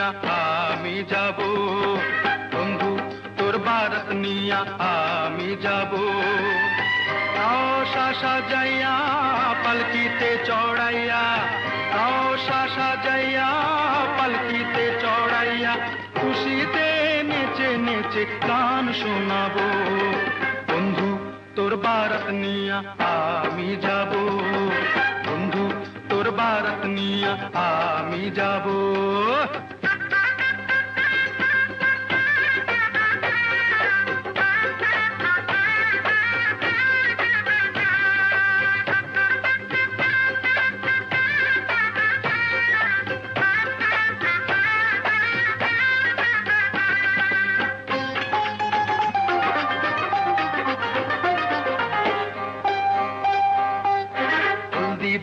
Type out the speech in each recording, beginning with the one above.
নিয়া আমি যাব, বন্ধু তোর বারাত নিয়া আমি যাব। রওশা সাজাইয়া পালকিতে চড়াইয়া, রওশা সাজাইয়া পালকিতে চড়াইয়া, খুশিতে নেচে নেচে গান শোনাবো। বন্ধু তোর বারাত নিয়া আমি যাব, বন্ধু তোর বারাত নিয়া আমি যাব।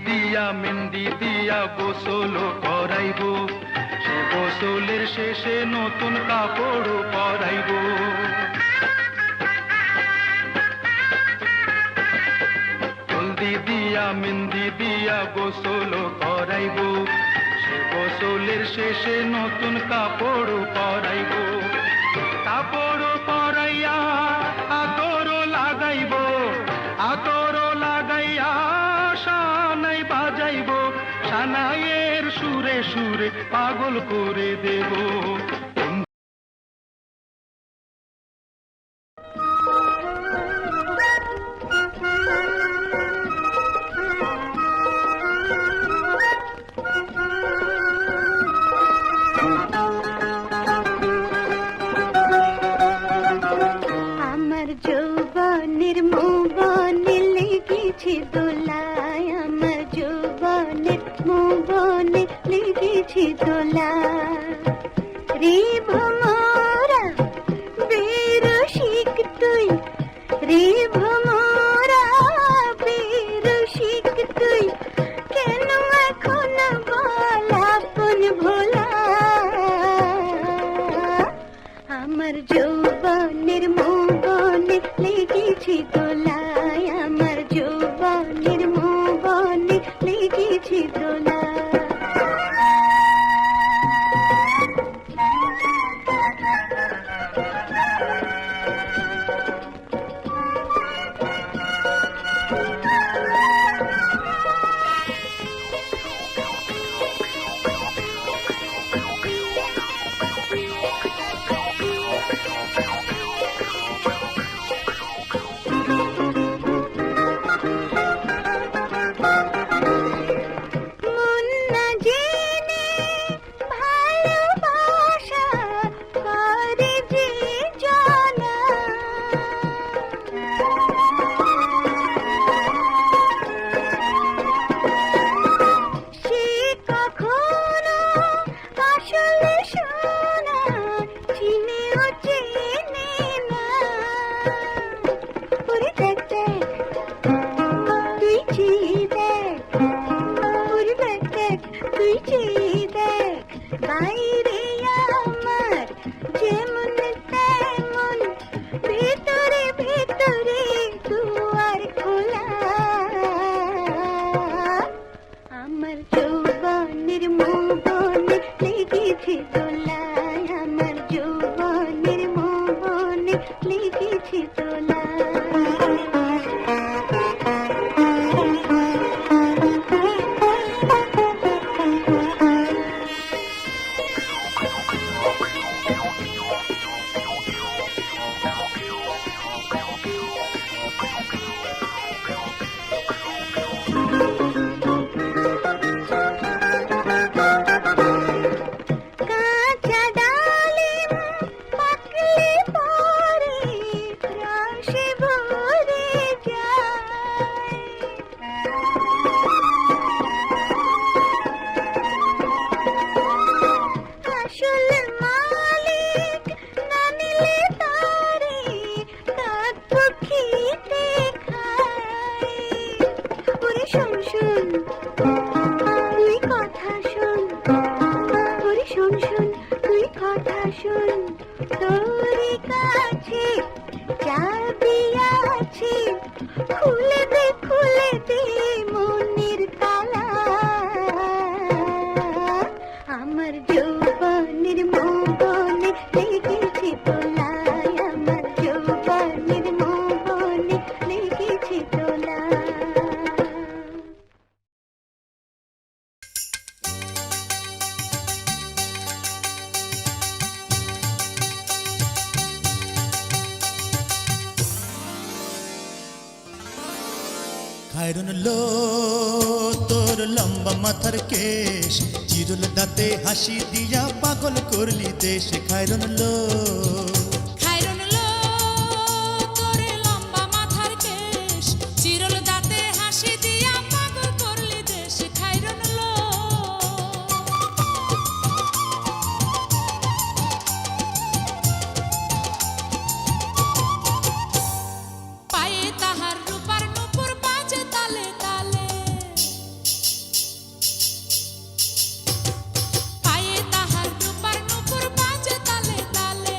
দিয়া মেহেন্দি দিয়া গোসল করাইব, সে গোসলের শেষে নতুন কাপড় পরাইব। হলদি দিয়া মেহেন্দি দিয়া গোসল করাইব, সে গোসলের শেষে নতুন কাপড় পরাইব। কাপড় পরাইয়া আতর লাগাইব, আতর লাগাইয়া শানাই বাজাইব, শানাইয়ের সুরে সুরে পাগল করে দেব। আমার যৌবনের মৌবনে লেগেছে দোলায়, আমার যৌবনের মৌবনে লেগেছে দোলা। রে ভমরা বেরসিক তুই, রে ভমরা বেরসিক তুই, কেন এখন বল আপন ভোলা। আমার যৌবনের মৌবনে লেগেছে দোলায়, আমার যৌবনের মৌবনে লেগেছে দোলা। বাইরে আমার যেমন তেমন, ভেতরে ভেতরে দুয়ার খোলা। আমার যৌবনের মৌবনে লেগেছে দোলায়, আমার যৌবনের মৌবনে লেগেছে দোলা। আমার যৌবনের খায়রুন লো তোর লম্বা মাথার কেশ, চিরুল দাঁতে হাসি দিয়া পাগল করলি দেশ। খায়রুন লো খায়রুন লো তোর লম্বা মাথার কেশ, চিরল দাঁতে হাসি দিয়া পাগল করলি দেশ। খায়রুন লো পায়ে তাহার রূপার নূপুর বাজে তালে তালে, পায়ে তাহার রূপার নূপুর বাজে তালে তালে,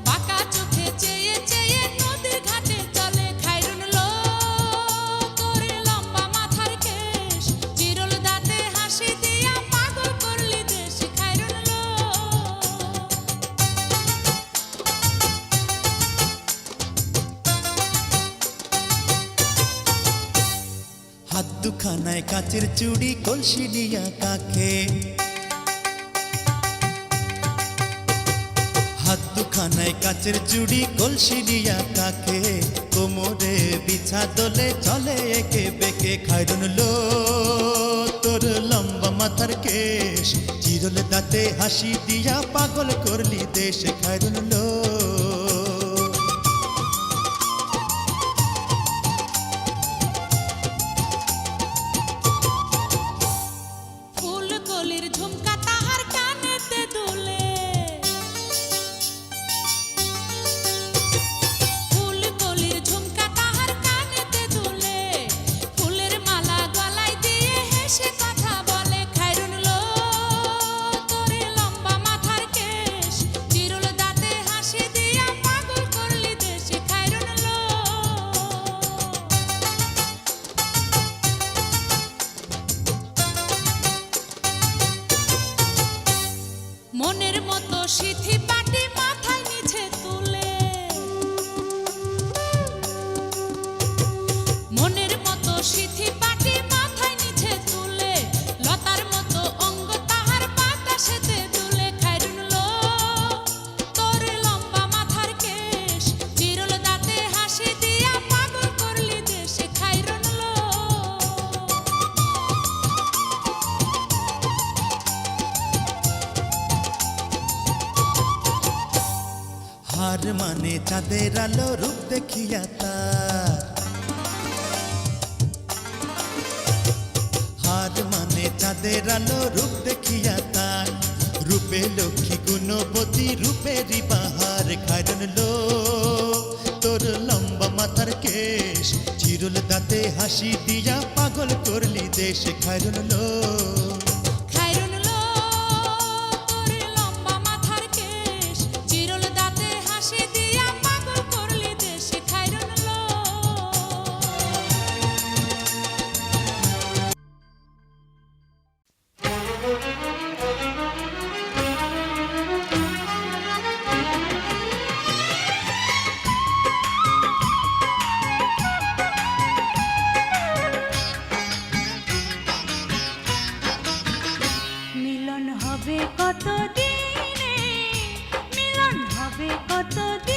বাঁকা চোখে চেয়ে চেয়ে নদীর ঘাটে চলে। খায়রুন লো তোর লম্বা মাথার কেশ, চিরল দাঁতে হাসি দিয়া পাগল করলি দেশ। খায়রুন লো হাত দুখানায় কাচের চুড়ি, কলসি নিয়া কাকে, হাত দুখানায় কাচের চুড়ি, কলসি নিয়া কাকে, কোমরে বিছা দোলে চলে একে বেকে। খায়রুন লো তোর লম্বা মাথার কেশ, চিরল দাঁতে হাসি দিয়া পাগল করলি দেশ। খায়রুন লো ফুল কলির ঝুমকা তাহার কানেতে দুলে, ফুল কলির ঝুমকা তাহার কানেতে দুলে, ফুলের মালা গলায় দিয়ে হেসে কথা বলে। খায়রুন লো তোর লম্বা মাথার কেশ, চিরল দাঁতে হাসি দিয়া পাগল করলি দেশ। খায়রুন লো মনের মতো সিথি পাটি মাথায় নিচে তুলে, মনের মতো সিথি পাটি মাথায় নিচে তুলে, লতার মতো অঙ্গ তাহার বাতাসেতে দুলে। খায়রুন লো তোর লম্বা মাথার কেশ, চিরল দাঁতে হাসি দিয়া পাগল করলি দেশ। খায়রুন লো হার মানে চাঁদের আলো, রূপ দেখিয়া তার, হার মানে চাঁদের আলো, রূপ দেখিয়া তার, রূপে লক্ষ্মী গুণবতী, রূপেরই বাহার। খায়রুন লো তোর লম্বা মাথার কেশ, চিরুল দাঁতে হাসি দিয়া পাগল করলি দেশ। খায়রুন লো খায়রুন লো তোর লম্বা মাথার কেশ, চিরল দাঁতে হাসি দিয়া পাগল করলি দেশ। খায়রুন লো মিলন হবে কত দিনে, মিলন হবে কত দিনে।